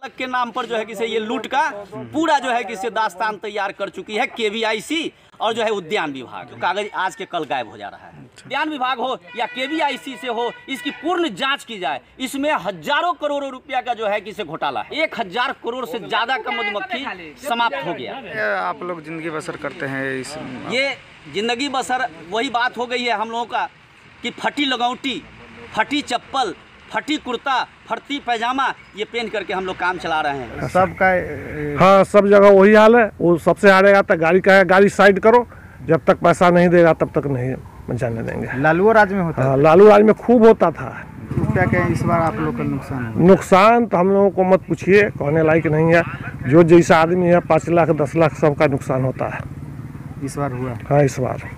के नाम पर जो है कि से ये लूट का पूरा जो है कि से दास्तान तैयार कर चुकी है केवीआईसी और जो है उद्यान विभाग। जो कागज आज के कल गायब हो जा रहा है। उद्यान विभाग हो या केवीआईसी से हो, इसकी पूर्ण जांच की जाए। इसमें हजारों करोड़ों रुपया का जो है कि से घोटाला है। 1000 करोड़ से ज्यादा का मधुमक्खी समाप्त हो गया। आप लोग जिंदगी बसर करते हैं इस ये जिंदगी बसर वही बात हो गई है हम लोगों का कि फटी लगौटी, फटी चप्पल, फटी कुर्ता, फटी पैजामा ये पहन करके हम लोग काम चला रहे हैं। सबका हाँ, सब जगह वही हाल है। वो सबसे हारेगा तो गाड़ी का है, गाड़ी साइड करो, जब तक पैसा नहीं देगा तब तक नहीं जाने देंगे। लालू राज में होता है। हाँ, लालू राज में खूब होता था। क्या क्या इस बार आप लोग का नुकसान हुआ? नुकसान तो हम लोगों को मत पूछिए, कहने लायक नहीं है। जो जैसा आदमी है 5 लाख 10 लाख सबका नुकसान होता है। इस बार हुआ? हाँ, इस बार।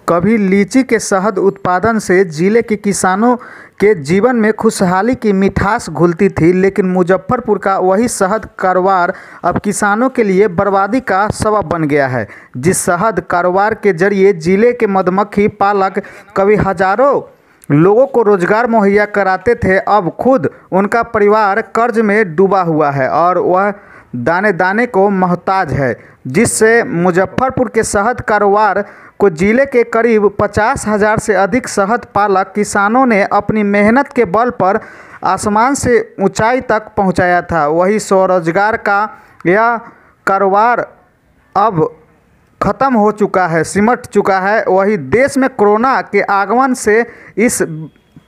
कभी लीची के शहद उत्पादन से जिले के किसानों के जीवन में खुशहाली की मिठास घुलती थी, लेकिन मुजफ्फरपुर का वही शहद कारोबार अब किसानों के लिए बर्बादी का सबब बन गया है। जिस शहद कारोबार के जरिए जिले के मधुमक्खी पालक कभी हजारों लोगों को रोजगार मुहैया कराते थे, अब खुद उनका परिवार कर्ज में डूबा हुआ है और वह दाने दाने को मोहताज है, जिससे मुजफ्फरपुर के शहद कारोबार को जिले के करीब 50,000 से अधिक शहद पालक किसानों ने अपनी मेहनत के बल पर आसमान से ऊंचाई तक पहुंचाया था। वही स्वरोजगार का यह कारोबार अब ख़त्म हो चुका है, सिमट चुका है। वही देश में कोरोना के आगमन से इस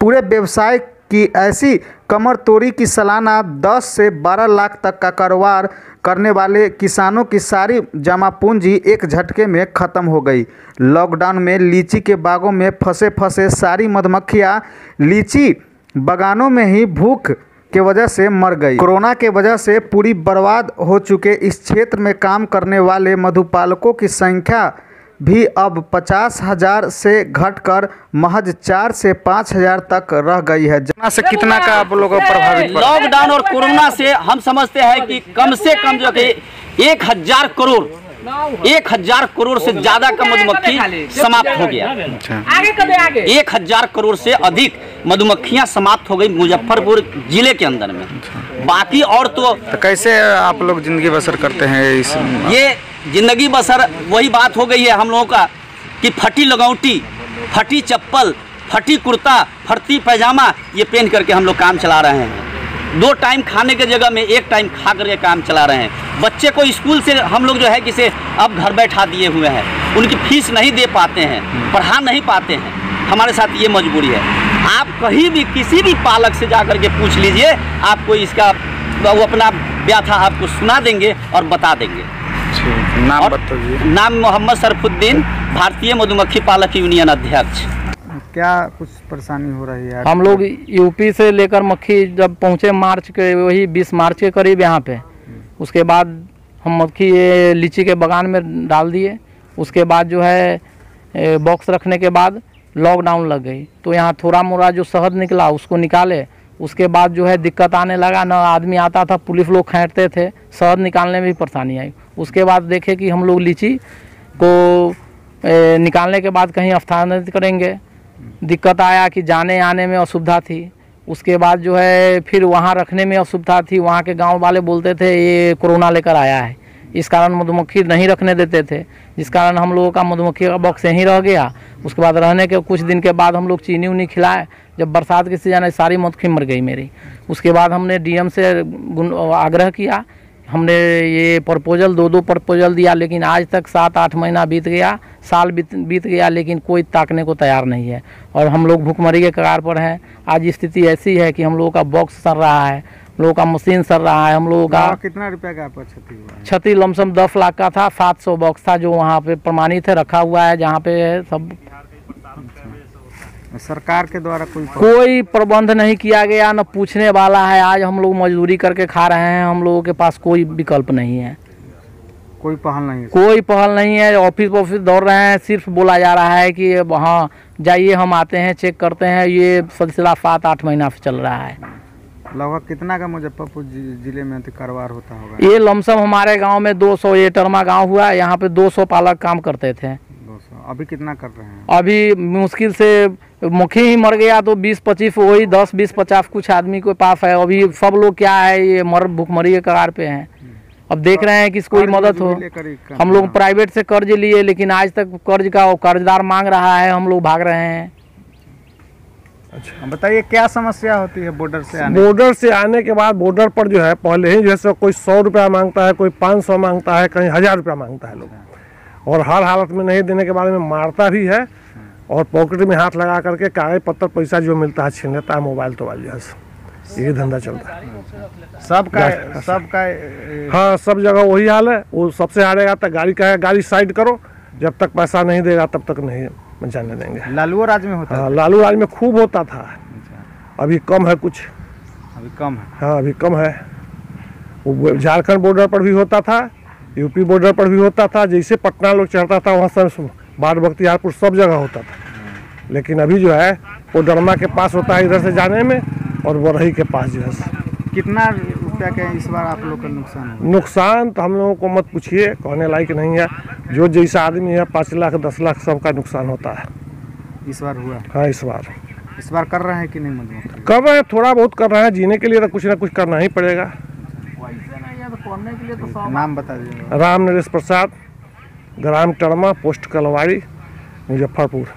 पूरे व्यवसाय की ऐसी कमर तोड़ी कि सालाना 10 से 12 लाख तक का कारोबार करने वाले किसानों की सारी जमा पूंजी एक झटके में ख़त्म हो गई। लॉकडाउन में लीची के बागों में फंसे सारी मधुमक्खियाँ लीची बागानों में ही भूख के वजह से मर गई। कोरोना के वजह से पूरी बर्बाद हो चुके इस क्षेत्र में काम करने वाले मधुपालकों की संख्या भी अब 50,000 से घटकर महज 4 से 5,000 तक रह गई है। जना से कितना का आप लोगों को प्रभावित पड़ा? लॉकडाउन और कोरोना से हम समझते हैं कि कम से कम जो कि 1000 करोड़ से ज्यादा का मधुमक्खी समाप्त हो गया। 1000 करोड़ से अधिक मधुमक्खियां समाप्त हो गई मुजफ्फरपुर जिले के अंदर में। बाकी और तो कैसे आप लोग जिंदगी बसर करते हैं इस ये जिंदगी बसर वही बात हो गई है हम लोगों का कि फटी लगौटी, फटी चप्पल, फटी कुर्ता, फटी पैजामा ये पहन करके हम लोग काम चला रहे हैं। 2 टाइम खाने के जगह में 1 टाइम खा करके काम चला रहे हैं। बच्चे को स्कूल से हम लोग जो है कि से अब घर बैठा दिए हुए हैं। उनकी फीस नहीं दे पाते हैं, पढ़ा नहीं पाते हैं। हमारे साथ ये मजबूरी है। आप कहीं भी किसी भी पालक से जा करके पूछ लीजिए, आपको इसका वो अपना व्यथा आपको सुना देंगे और बता देंगे। नाम बताइए। नाम मोहम्मद सरफुद्दीन, भारतीय मधुमक्खी पालक यूनियन अध्यक्ष। क्या कुछ परेशानी हो रही है? हम लोग यूपी से लेकर मक्खी जब पहुँचे मार्च के, वही 20 मार्च के करीब यहाँ पे, उसके बाद हम मक्खी ये लीची के बगान में डाल दिए। उसके बाद जो है बॉक्स रखने के बाद लॉकडाउन लग गई, तो यहाँ थोड़ा मोड़ा जो शहद निकला उसको निकाले। उसके बाद जो है दिक्कत आने लगा, न आदमी आता था, पुलिस लोग खींचते थे, शहद निकालने में भी परेशानी आई। उसके बाद देखे कि हम लोग लीची को निकालने के बाद कहीं स्थानांतरित करेंगे, दिक्कत आया कि जाने आने में असुविधा थी। उसके बाद जो है फिर वहाँ रखने में असुविधा थी। वहाँ के गांव वाले बोलते थे ये कोरोना लेकर आया है, इस कारण मधुमक्खी नहीं रखने देते थे, जिस कारण हम लोगों का मधुमक्खी का बॉक्स यहीं रह गया। उसके बाद रहने के कुछ दिन के बाद हम लोग चीनी उनी खिलाए। जब बरसात की सीजन है सारी मधुमक्खी मर गई मेरी। उसके बाद हमने डीएम से आग्रह किया, हमने ये प्रपोजल 2 प्रपोजल दिया, लेकिन आज तक 7-8 महीना बीत गया, साल बीत गया, लेकिन कोई ताकने को तैयार नहीं है और हम लोग भूखमरी के कगार पर हैं। आज स्थिति ऐसी है कि हम लोगों का बॉक्स सड़ रहा है, हम लोगों का मशीन सड़ रहा है। हम लोगों का कितना रुपया का आपका क्षति हुआ है? क्षति लमसम 10 लाख का था। 700 बॉक्स था जो वहाँ पे प्रमाणित है, रखा हुआ है, जहाँ पे सब। सरकार के द्वारा कोई प्रबंध नहीं किया गया, न पूछने वाला है। आज हम लोग मजदूरी करके खा रहे हैं, हम लोगों के पास कोई विकल्प नहीं है, कोई पहल नहीं है। कोई पहल नहीं है। ऑफिस दौड़ रहे हैं, सिर्फ बोला जा रहा है कि हाँ जाइए, हम आते हैं, चेक करते हैं। ये सिलसिला 7-8 महीना से चल रहा है। लगभग कितना का मुजफ्फरपुर जिले में कारोबार होता होगा? ये लमसम हमारे गांव में 200, ये टरमा गांव हुआ, यहाँ पे 200 पालक काम करते थे। 200 अभी कितना कर रहे हैं? अभी मुश्किल से मुखी ही मर गया तो 20-25 वही 10-20-50 कुछ आदमी के पास है। अभी सब लोग क्या है ये भुखमरी के कगार पे हैं। अब देख रहे हैं कि कोई मदद हो। हम लोग प्राइवेट से कर्ज लिए लेकिन आज तक कर्ज का कर्जदार मांग रहा है, हम लोग भाग रहे हैं। अच्छा बताइए क्या समस्या होती है बॉर्डर से आने? बॉर्डर से आने के बाद बॉर्डर पर जो है पहले ही जैसे कोई 100 रुपया मांगता है, कोई 500 मांगता है, कहीं 1000 रुपया मांगता है लोग, और हर हालत में नहीं देने के बाद में मारता भी है और पॉकेट में हाथ लगा करके कागज पत्तर पैसा जो मिलता है छीन लेता है, मोबाइल तो जो है यही धंधा चलता है सबका। हाँ सब जगह वही हाल है। वो सबसे हारेगा तो गाड़ी का है, गाड़ी साइड करो, जब तक पैसा नहीं देगा तब तक नहीं जाने देंगे। लालू राज में होता है? हाँ लालू राज में खूब होता था, अभी कम है कुछ, अभी कम है। हाँ अभी कम है। वो झारखंड बॉर्डर पर भी होता था, यूपी बॉर्डर पर भी होता था, जैसे पटना लोग चढ़ता था वहाँ सब बाढ़ बख्तियारपुर सब जगह होता था। लेकिन अभी जो है वो डरमा के पास होता है इधर से जाने में, और बरही के पास जो है। कितना रुपया का इस बार आप लोग का नुकसान हुआ? नुकसान तो हम लोगों को मत पूछिए, कहने लायक नहीं है। जो जैसा आदमी है 5 लाख 10 लाख सबका नुकसान होता है। इस बार हुआ? हाँ इस बार कर रहे हैं कि नहीं? मतलब कर रहे हैं, थोड़ा बहुत कर रहे हैं। जीने के लिए तो कुछ ना कुछ करना ही पड़ेगा। नाम बता दीजिए। राम नरेश प्रसाद, ग्राम टरमा, पोस्ट कलवाड़ी, मुजफ्फरपुर।